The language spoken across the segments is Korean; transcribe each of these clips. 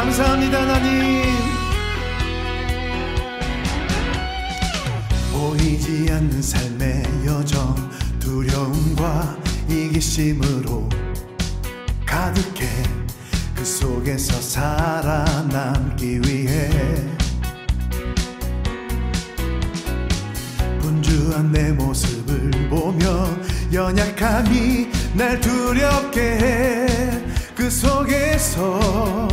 감사합니다 하나님. 보이지 않는 삶의 여정, 두려움과 이기심으로 가득해. 그 속에서 살아남기 위해 분주한 내 모습을 보며 연약함이 날 두렵게 해. 그 속에서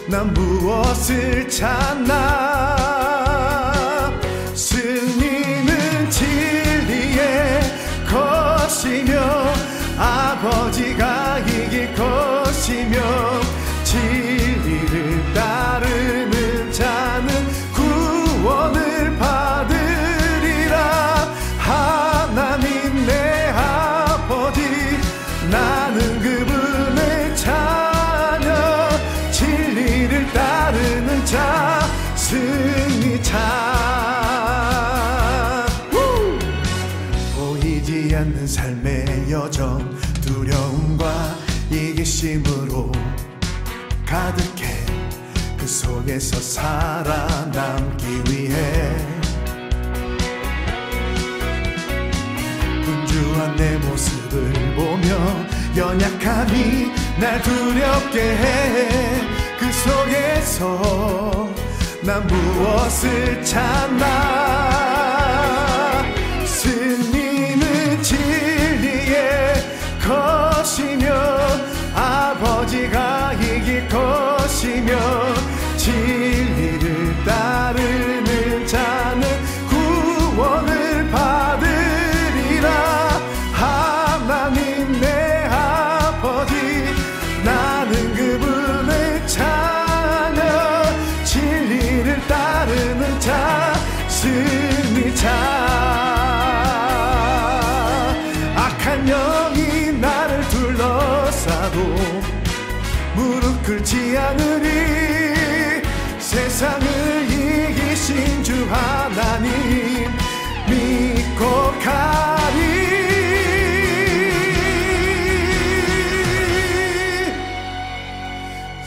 난 무엇을 찾나. 승리는 진리의 것이며 아버지가 이길 것이며 진리를 따르는 자는 구원을 받으리라. 하나님 내 아버지, 나는 그분의 자녀. 진리를 따르는 자, 승리자. 보이지 않는 삶의 여정, 두려움과 이기심으로 가득해. 그 속에서 살아남기 위해 분주한 내 모습을 보며 연약함이 날 두렵게 해. 그 속에서 난 무엇을 찾나. 승리는 진리의 것이며 아버지가 이길 것이며 진리를 따르는 자는 구원을 받으리라. 하나님 내 아버지, 나는 그분의 자녀. 진리를 따르는 자, 승리자. 악한 영이 나를 둘러싸도 무릎 꿇지 않으리. 세상을 이기신 주 하나님 믿고 가리.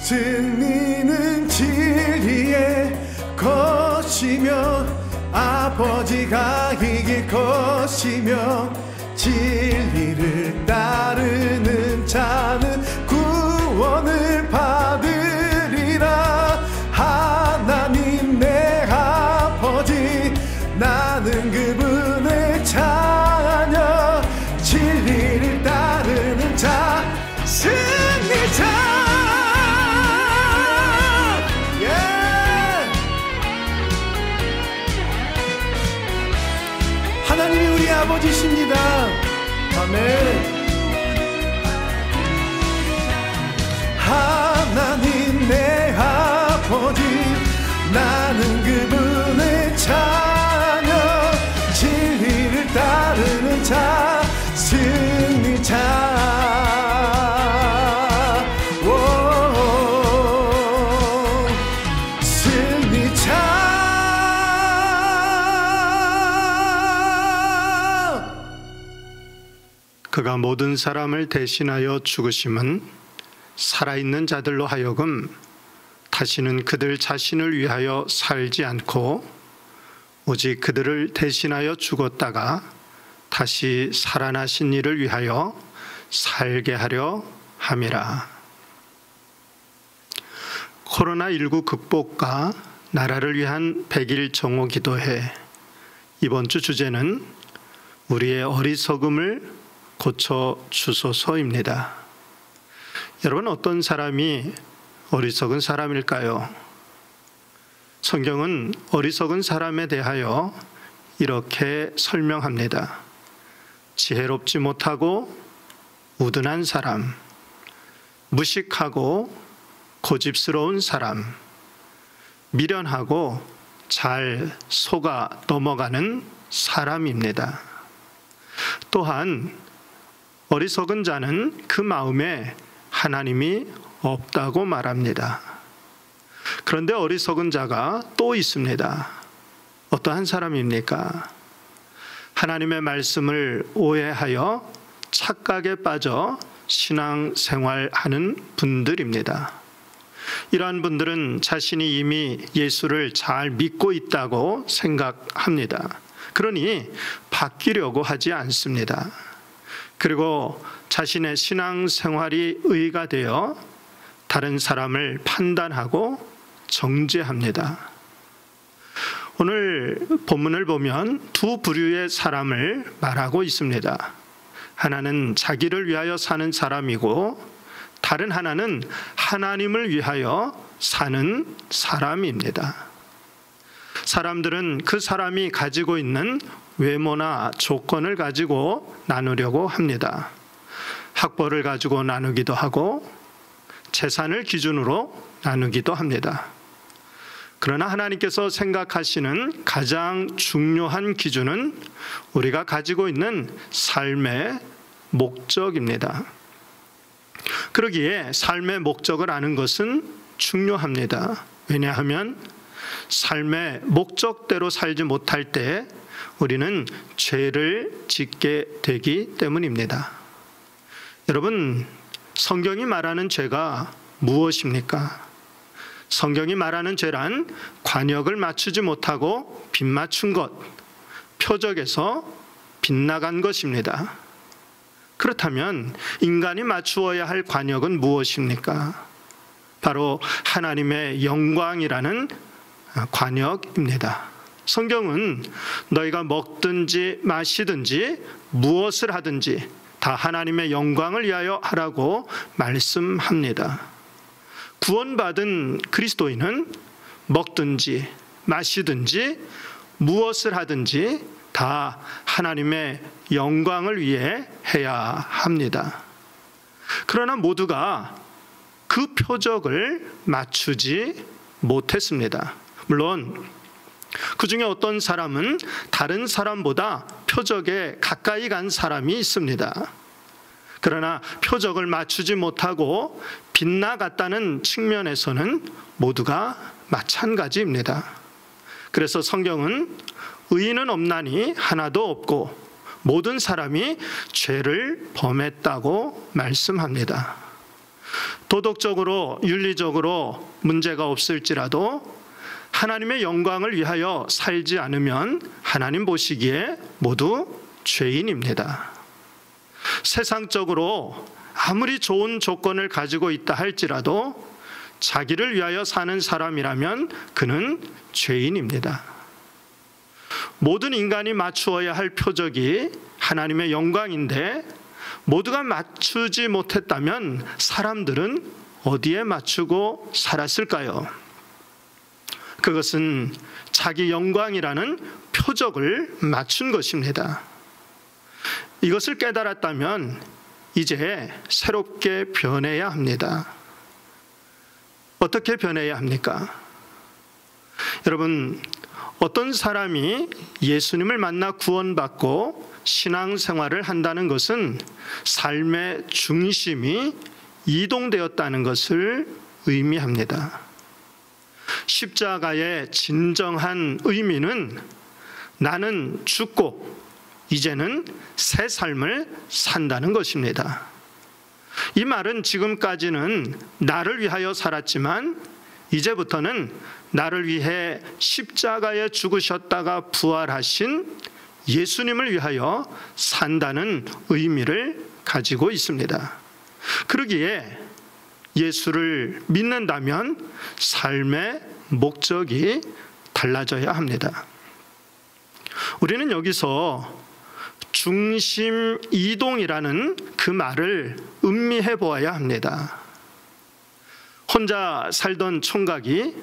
승리는 진리의 것이며 아버지가 이길 것이며 진리를 따르는 자는 구원을 받으리라. 하나님 내 아버지, 나는 그분의 자녀. 진리를 따르는 자, 승리자. 하나님이 우리 아버지십니다. 아멘. 하나님 내 아버지, 나는 그분의 자녀. 진리를 따르는 자, 승리자. 승리자. 그가 모든 사람을 대신하여 죽으심은 살아있는 자들로 하여금 다시는 그들 자신을 위하여 살지 않고 오직 그들을 대신하여 죽었다가 다시 살아나신 이를 위하여 살게 하려 함이라. 코로나19 극복과 나라를 위한 100일 정오 기도회, 이번 주 주제는 우리의 어리석음을 고쳐 주소서입니다. 여러분, 어떤 사람이 어리석은 사람일까요? 성경은 어리석은 사람에 대하여 이렇게 설명합니다. 지혜롭지 못하고 우둔한 사람, 무식하고 고집스러운 사람, 미련하고 잘 속아 넘어가는 사람입니다. 또한 어리석은 자는 그 마음에 하나님이 없다고 말합니다. 그런데 어리석은 자가 또 있습니다. 어떠한 사람입니까? 하나님의 말씀을 오해하여 착각에 빠져 신앙생활하는 분들입니다. 이러한 분들은 자신이 이미 예수를 잘 믿고 있다고 생각합니다. 그러니 바뀌려고 하지 않습니다. 그리고 자신의 신앙생활이 의가 되어 다른 사람을 판단하고 정죄합니다. 오늘 본문을 보면 두 부류의 사람을 말하고 있습니다. 하나는 자기를 위하여 사는 사람이고 다른 하나는 하나님을 위하여 사는 사람입니다. 사람들은 그 사람이 가지고 있는 외모나 조건을 가지고 나누려고 합니다. 학벌을 가지고 나누기도 하고 재산을 기준으로 나누기도 합니다. 그러나 하나님께서 생각하시는 가장 중요한 기준은 우리가 가지고 있는 삶의 목적입니다. 그러기에 삶의 목적을 아는 것은 중요합니다. 왜냐하면 삶의 목적대로 살지 못할 때 우리는 죄를 짓게 되기 때문입니다. 여러분, 성경이 말하는 죄가 무엇입니까? 성경이 말하는 죄란 관역을 맞추지 못하고 빗맞춘 것, 표적에서 빗나간 것입니다. 그렇다면 인간이 맞추어야 할 관역은 무엇입니까? 바로 하나님의 영광이라는 관역입니다. 성경은 너희가 먹든지 마시든지 무엇을 하든지 다 하나님의 영광을 위하여 하라고 말씀합니다. 구원받은 그리스도인은 먹든지 마시든지 무엇을 하든지 다 하나님의 영광을 위해 해야 합니다. 그러나 모두가 그 표적을 맞추지 못했습니다. 물론 그 중에 어떤 사람은 다른 사람보다 표적에 가까이 간 사람이 있습니다. 그러나 표적을 맞추지 못하고 빗나갔다는 측면에서는 모두가 마찬가지입니다. 그래서 성경은 의인은 없나니 하나도 없고 모든 사람이 죄를 범했다고 말씀합니다. 도덕적으로 윤리적으로 문제가 없을지라도 하나님의 영광을 위하여 살지 않으면 하나님 보시기에 모두 죄인입니다. 세상적으로 아무리 좋은 조건을 가지고 있다 할지라도 자기를 위하여 사는 사람이라면 그는 죄인입니다. 모든 인간이 맞추어야 할 표적이 하나님의 영광인데 모두가 맞추지 못했다면 사람들은 어디에 맞추고 살았을까요? 그것은 자기 영광이라는 표적을 맞춘 것입니다. 이것을 깨달았다면 이제 새롭게 변해야 합니다. 어떻게 변해야 합니까? 여러분, 어떤 사람이 예수님을 만나 구원받고 신앙생활을 한다는 것은 삶의 중심이 이동되었다는 것을 의미합니다. 십자가의 진정한 의미는 나는 죽고 이제는 새 삶을 산다는 것입니다. 이 말은 지금까지는 나를 위하여 살았지만 이제부터는 나를 위해 십자가에 죽으셨다가 부활하신 예수님을 위하여 산다는 의미를 가지고 있습니다. 그러기에 예수를 믿는다면 삶의 목적이 달라져야 합니다. 우리는 여기서 중심 이동이라는 그 말을 음미해 보아야 합니다. 혼자 살던 총각이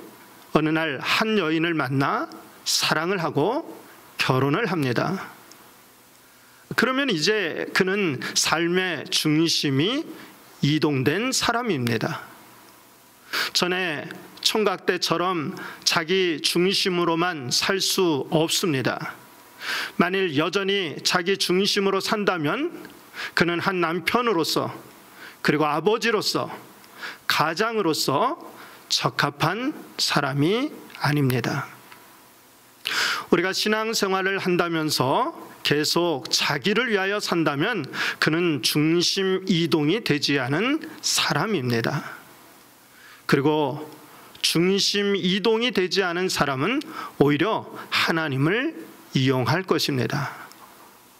어느 날 한 여인을 만나 사랑을 하고 결혼을 합니다. 그러면 이제 그는 삶의 중심이 이동된 사람입니다. 전에 총각 때처럼 자기 중심으로만 살 수 없습니다. 만일 여전히 자기 중심으로 산다면 그는 한 남편으로서 그리고 아버지로서 가장으로서 적합한 사람이 아닙니다. 우리가 신앙생활을 한다면서 계속 자기를 위하여 산다면 그는 중심 이동이 되지 않은 사람입니다. 그리고 중심 이동이 되지 않은 사람은 오히려 하나님을 이용할 것입니다.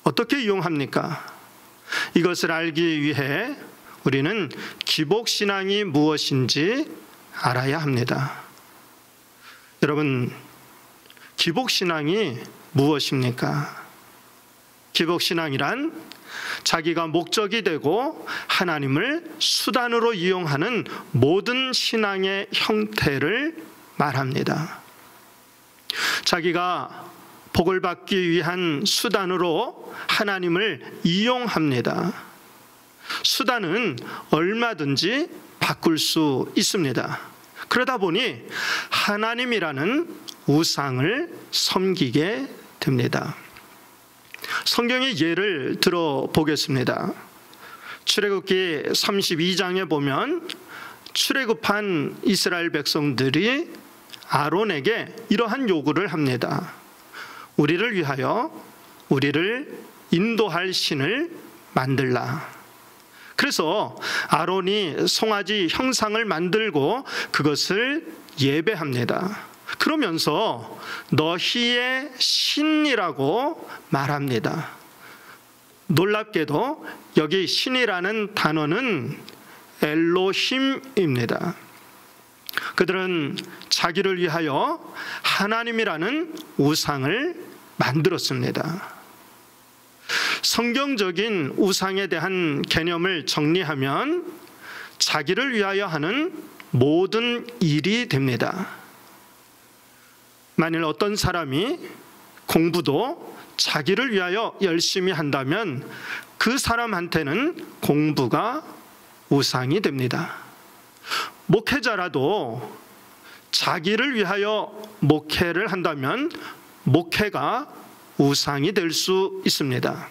어떻게 이용합니까? 이것을 알기 위해 우리는 기복신앙이 무엇인지 알아야 합니다. 여러분, 기복신앙이 무엇입니까? 기복신앙이란 자기가 목적이 되고 하나님을 수단으로 이용하는 모든 신앙의 형태를 말합니다. 자기가 복을 받기 위한 수단으로 하나님을 이용합니다. 수단은 얼마든지 바꿀 수 있습니다. 그러다 보니 하나님이라는 우상을 섬기게 됩니다. 성경의 예를 들어보겠습니다. 출애굽기 32장에 보면 출애굽한 이스라엘 백성들이 아론에게 이러한 요구를 합니다. 우리를 위하여 우리를 인도할 신을 만들라. 그래서 아론이 송아지 형상을 만들고 그것을 예배합니다. 그러면서 너희의 신이라고 말합니다. 놀랍게도 여기 신이라는 단어는 엘로힘입니다. 그들은 자기를 위하여 하나님이라는 우상을 만들었습니다. 성경적인 우상에 대한 개념을 정리하면 자기를 위하여 하는 모든 일이 됩니다. 만일 어떤 사람이 공부도 자기를 위하여 열심히 한다면 그 사람한테는 공부가 우상이 됩니다. 목회자라도 자기를 위하여 목회를 한다면 목회가 우상이 될 수 있습니다.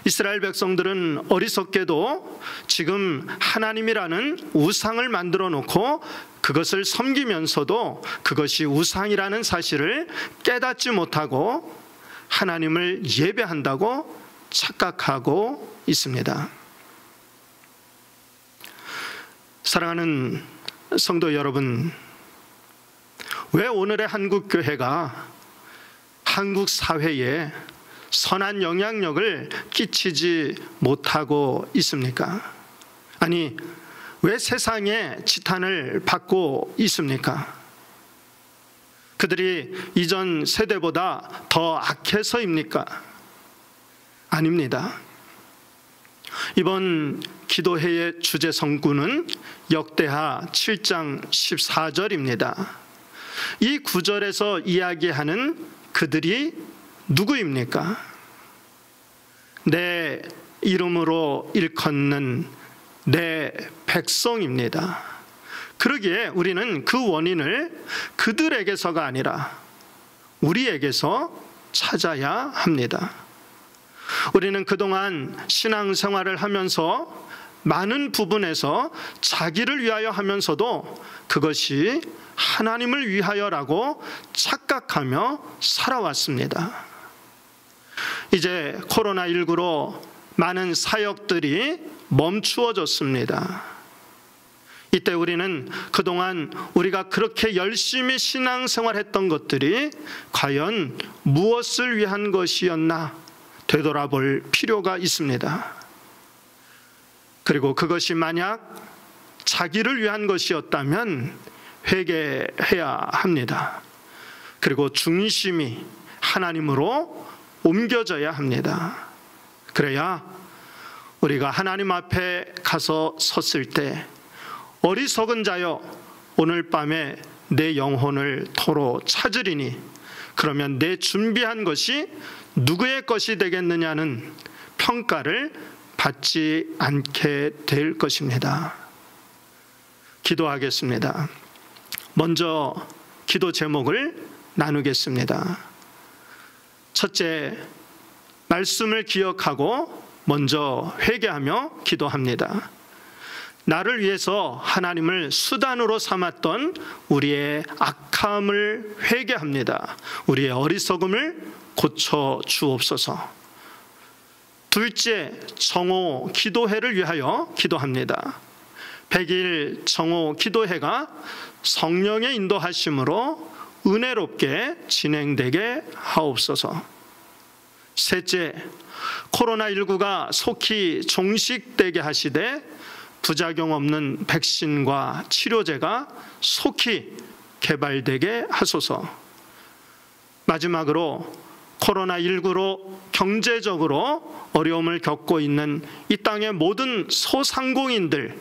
이스라엘 백성들은 어리석게도 지금 하나님이라는 우상을 만들어 놓고 그것을 섬기면서도 그것이 우상이라는 사실을 깨닫지 못하고 하나님을 예배한다고 착각하고 있습니다. 사랑하는 성도 여러분, 왜 오늘의 한국교회가 한국 사회에 선한 영향력을 끼치지 못하고 있습니까? 아니, 왜 세상에 지탄을 받고 있습니까? 그들이 이전 세대보다 더 악해서입니까? 아닙니다. 이번 기도회의 주제 성구는 역대하 7장 14절입니다. 이 구절에서 이야기하는 그들이 누구입니까? 내 이름으로 일컫는 내 백성입니다. 그러기에 우리는 그 원인을 그들에게서가 아니라 우리에게서 찾아야 합니다. 우리는 그동안 신앙생활을 하면서 많은 부분에서 자기를 위하여 하면서도 그것이 하나님을 위하여라고 착각하며 살아왔습니다. 이제 코로나19로 많은 사역들이 멈추어졌습니다. 이때 우리는 그동안 우리가 그렇게 열심히 신앙생활했던 것들이 과연 무엇을 위한 것이었나 되돌아볼 필요가 있습니다. 그리고 그것이 만약 자기를 위한 것이었다면 회개해야 합니다. 그리고 중심이 하나님으로 옮겨져야 합니다. 그래야 우리가 하나님 앞에 가서 섰을 때 어리석은 자여 오늘 밤에 내 영혼을 토로 찾으리니 그러면 내 준비한 것이 누구의 것이 되겠느냐는 평가를 받지 않게 될 것입니다. 기도하겠습니다. 먼저 기도 제목을 나누겠습니다. 첫째, 말씀을 기억하고 먼저 회개하며 기도합니다. 나를 위해서 하나님을 수단으로 삼았던 우리의 악함을 회개합니다. 우리의 어리석음을 고쳐 주옵소서. 둘째, 정오 기도회를 위하여 기도합니다. 100일 정오 기도회가 성령의 인도하심으로 은혜롭게 진행되게 하옵소서. 셋째, 코로나19가 속히 종식되게 하시되 부작용 없는 백신과 치료제가 속히 개발되게 하소서. 마지막으로 코로나19로 경제적으로 어려움을 겪고 있는 이 땅의 모든 소상공인들,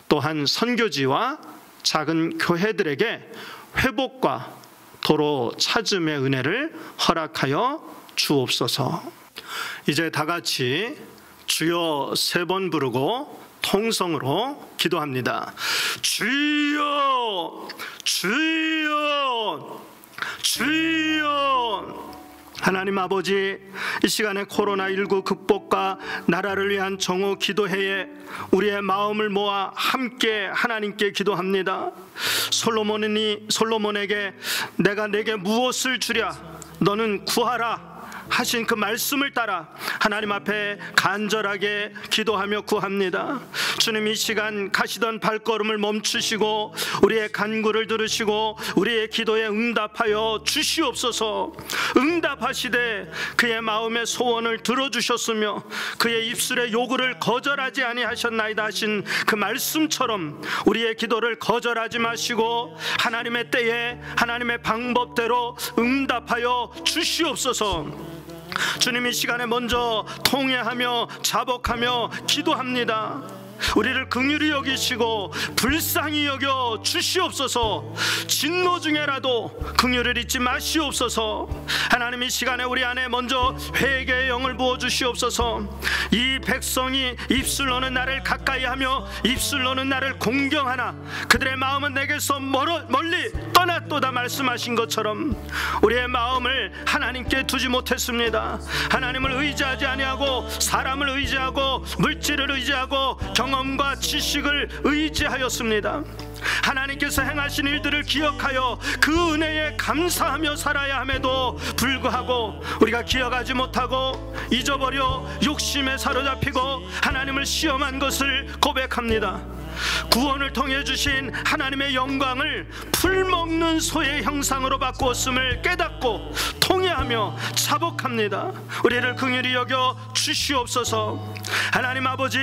또한 선교지와 작은 교회들에게 회복과 도로 찾음의 은혜를 허락하여 주옵소서. 이제 다 같이 주여 3번 부르고 통성으로 기도합니다. 주여, 주여, 주여. 하나님 아버지, 이 시간에 코로나19 극복과 나라를 위한 정오 기도회에 우리의 마음을 모아 함께 하나님께 기도합니다. 솔로몬에게 내가 내게 무엇을 주랴 너는 구하라 하신 그 말씀을 따라 하나님 앞에 간절하게 기도하며 구합니다. 주님, 이 시간 가시던 발걸음을 멈추시고 우리의 간구를 들으시고 우리의 기도에 응답하여 주시옵소서. 응답하시되 그의 마음의 소원을 들어주셨으며 그의 입술의 요구를 거절하지 아니하셨나이다 하신 그 말씀처럼 우리의 기도를 거절하지 마시고 하나님의 때에 하나님의 방법대로 응답하여 주시옵소서. 주님, 이 시간에 먼저 통회하며 자복하며 기도합니다. 우리를 긍휼히 여기시고 불쌍히 여겨 주시옵소서. 진노 중에라도 긍휼을 잊지 마시옵소서. 하나님, 이 시간에 우리 안에 먼저 회개의 영을 부어 주시옵소서. 이 백성이 입술로는 나를 가까이하며 입술로는 나를 공경하나 그들의 마음은 내게서 멀리 떠났도다 말씀하신 것처럼 우리의 마음을 하나님께 두지 못했습니다. 하나님을 의지하지 아니하고 사람을 의지하고 물질을 의지하고 경험과 지식을 의지하였습니다. 하나님께서 행하신 일들을 기억하여 그 은혜에 감사하며 살아야 함에도 불구하고 우리가 기억하지 못하고 잊어버려 욕심에 사로잡히고 하나님을 시험한 것을 고백합니다. 구원을 통해 주신 하나님의 영광을 풀먹는 소의 형상으로 바꾸었음을 깨닫고 통회하며 자복합니다. 우리를 긍휼히 여겨 주시옵소서. 하나님 아버지,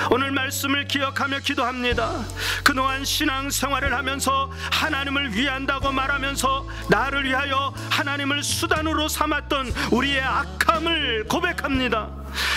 오늘 말씀을 기억하며 기도합니다. 그동안 신앙생활을 하면서 하나님을 위한다고 말하면서 나를 위하여 하나님을 수단으로 삼았던 우리의 악함을 고백합니다.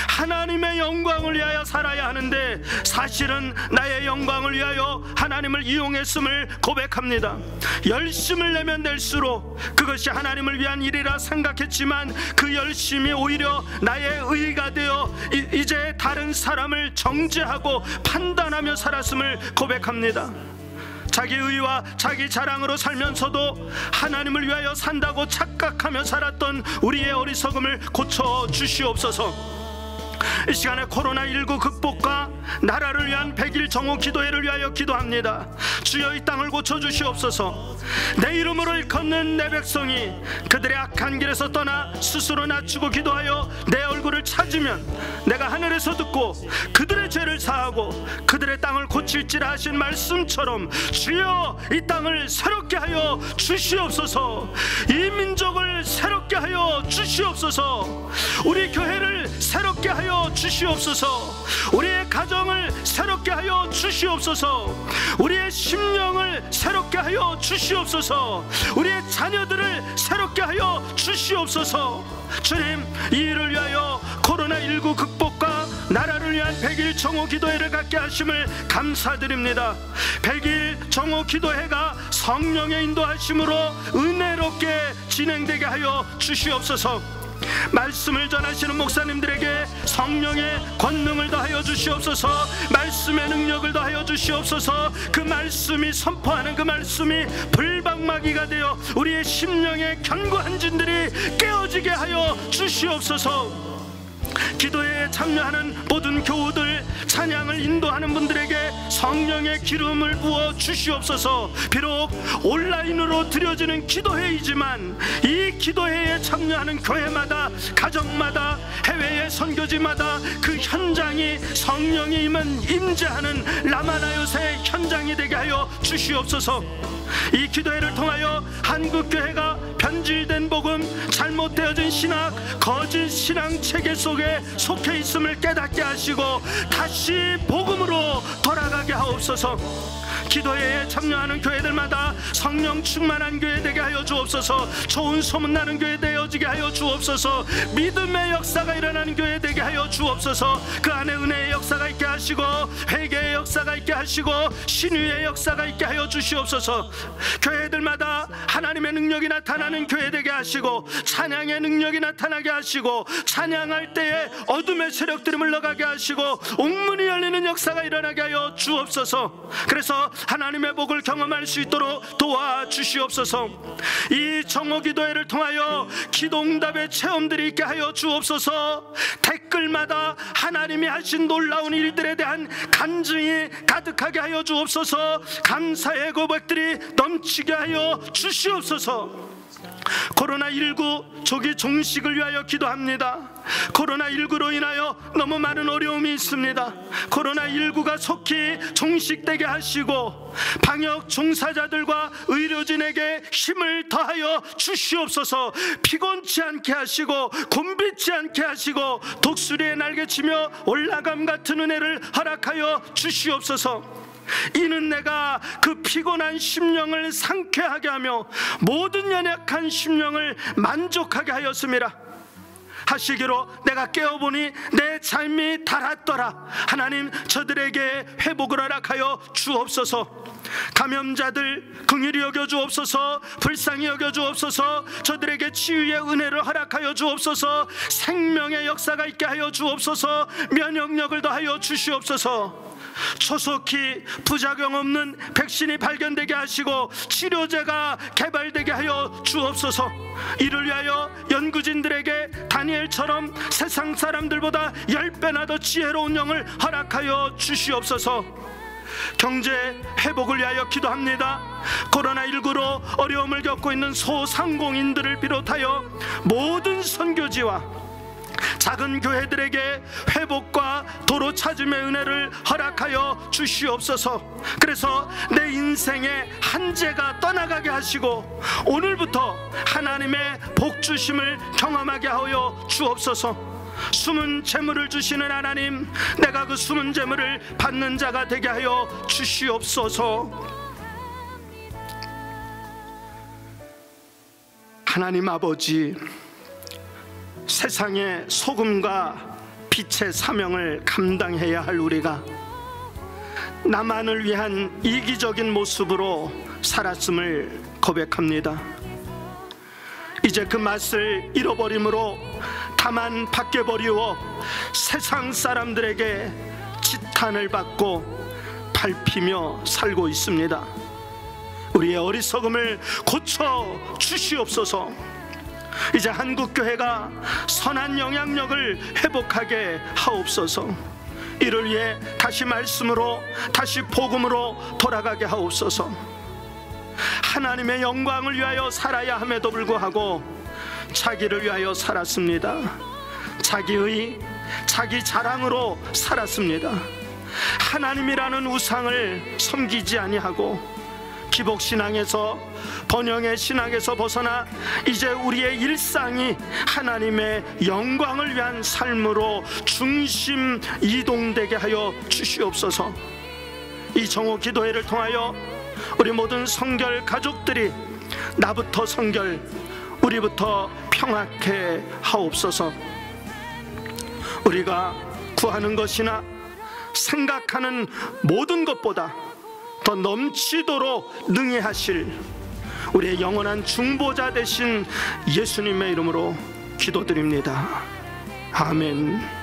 하나님의 영광을 위하여 살아야 하는데 사실은 나의 영광을 위하여 하나님을 이용했음을 고백합니다. 열심을 내면 낼수록 그것이 하나님을 위한 일이라 생각했지만 그 열심이 오히려 나의 의가 되어 이제 다른 사람을 정죄하고 판단하며 살았음을 고백합니다. 자기 의와 자기 자랑으로 살면서도 하나님을 위하여 산다고 착각하며 살았던 우리의 어리석음을 고쳐 주시옵소서. 이 시간에 코로나19 극복과 나라를 위한 100일 정오 기도회를 위하여 기도합니다. 주여, 이 땅을 고쳐주시옵소서. 내 이름으로 일컫는 내 백성이 그들의 악한 길에서 떠나 스스로 낮추고 기도하여 내 얼굴을 찾으면 내가 하늘에서 듣고 그들의 죄를 사하고 그들의 땅을 고칠지라 하신 말씀처럼 주여, 이 땅을 새롭게 하여 주시옵소서. 이 민족을 새롭게 하여 주시옵소서. 우리 교회를 새롭게 하여 주시옵소서. 우리의 가정을 새롭게 하여 주시옵소서. 우리의 심령을 새롭게 하여 주시옵소서. 우리의 자녀들을 새롭게 하여 주시옵소서. 주님, 이 일을 위하여 코로나19 극복과 나라를 위한 100일 정오 기도회를 갖게 하심을 감사드립니다. 100일 정오 기도회가 성령의 인도하심으로 은혜롭게 진행되게 하여 주시옵소서. 말씀을 전하시는 목사님들에게 성령의 권능을 더하여 주시옵소서. 말씀의 능력을 더하여 주시옵소서. 그 말씀이 선포하는 그 말씀이 불방마귀가 되어 우리의 심령의 견고한 진들이 깨어지게 하여 주시옵소서. 기도회에 참여하는 모든 교우들, 찬양을 인도하는 분들에게 성령의 기름을 부어 주시옵소서. 비록 온라인으로 드려지는 기도회이지만 이 기도회에 참여하는 교회마다, 가정마다, 해외의 선교지마다 그 현장이 성령이 임재하는 라마나요새 현장이 되게 하여 주시옵소서. 이 기도회를 통하여 한국교회가 변질된 복음, 잘못되어진 신학, 거짓 신앙 체계 속에 속해 있음을 깨닫게 하시고 다시 복음으로 돌아가게 하옵소서. 기도회에 참여하는 교회들마다 성령 충만한 교회 되게 하여 주옵소서. 좋은 소문나는 교회 되어지게 하여 주옵소서. 믿음의 역사가 일어나는 교회 되게 하여 주옵소서. 그 안에 은혜의 역사가 있게 하시고 회개의 역사가 있게 하시고 신유의 역사가 있게 하여 주시옵소서. 교회들마다 하나님의 능력이 나타나는 교회 되게 하시고 찬양의 능력이 나타나게 하시고 찬양할 때에 어둠의 세력들이 물러가게 하시고 옥문이 열리는 역사가 일어나게 하여 주옵소서. 그래서 하나님의 복을 경험할 수 있도록 도와주시옵소서. 이 정오기도회를 통하여 기도응답의 체험들이 있게 하여 주옵소서. 댓글마다 하나님이 하신 놀라운 일들에 대한 간증이 가득하게 하여 주옵소서. 감사의 고백들이 넘치게 하여 주시옵소서. 코로나19 조기 종식을 위하여 기도합니다. 코로나19로 인하여 너무 많은 어려움이 있습니다. 코로나19가 속히 종식되게 하시고 방역 종사자들과 의료진에게 힘을 더하여 주시옵소서. 피곤치 않게 하시고 곤비치 않게 하시고 독수리의 날개치며 올라감 같은 은혜를 허락하여 주시옵소서. 이는 내가 그 피곤한 심령을 상쾌하게 하며 모든 연약한 심령을 만족하게 하였음이라 하시기로 내가 깨어보니 내 삶이 달았더라. 하나님, 저들에게 회복을 허락하여 주옵소서. 감염자들 긍휼히 여겨 주옵소서. 불쌍히 여겨 주옵소서. 저들에게 치유의 은혜를 허락하여 주옵소서. 생명의 역사가 있게 하여 주옵소서. 면역력을 더하여 주시옵소서. 조속히 부작용 없는 백신이 발견되게 하시고 치료제가 개발되게 하여 주옵소서. 이를 위하여 연구진들에게 다니엘처럼 세상 사람들보다 10배나 더 지혜로운 영을 허락하여 주시옵소서. 경제 회복을 위하여 기도합니다. 코로나19로 어려움을 겪고 있는 소상공인들을 비롯하여 모든 선교지와 작은 교회들에게 회복과 도로 찾음의 은혜를 허락하여 주시옵소서. 그래서 내 인생의 한계가 떠나가게 하시고 오늘부터 하나님의 복주심을 경험하게 하여 주옵소서. 숨은 재물을 주시는 하나님, 내가 그 숨은 재물을 받는 자가 되게 하여 주시옵소서. 하나님 아버지, 세상의 소금과 빛의 사명을 감당해야 할 우리가 나만을 위한 이기적인 모습으로 살았음을 고백합니다. 이제 그 맛을 잃어버림으로 다만 밖에 버리워 세상 사람들에게 지탄을 받고 밟히며 살고 있습니다. 우리의 어리석음을 고쳐 주시옵소서. 이제 한국교회가 선한 영향력을 회복하게 하옵소서. 이를 위해 다시 말씀으로, 다시 복음으로 돌아가게 하옵소서. 하나님의 영광을 위하여 살아야 함에도 불구하고 자기를 위하여 살았습니다. 자기의, 자기 자랑으로 살았습니다. 하나님이라는 우상을 섬기지 아니하고 기복신앙에서, 번영의 신앙에서 벗어나 이제 우리의 일상이 하나님의 영광을 위한 삶으로 중심 이동되게 하여 주시옵소서. 이 정오 기도회를 통하여 우리 모든 성결 가족들이 나부터 성결, 우리부터 평화케 하옵소서. 우리가 구하는 것이나 생각하는 모든 것보다 더 넘치도록 능히 하실 우리의 영원한 중보자 되신 예수님의 이름으로 기도드립니다. 아멘.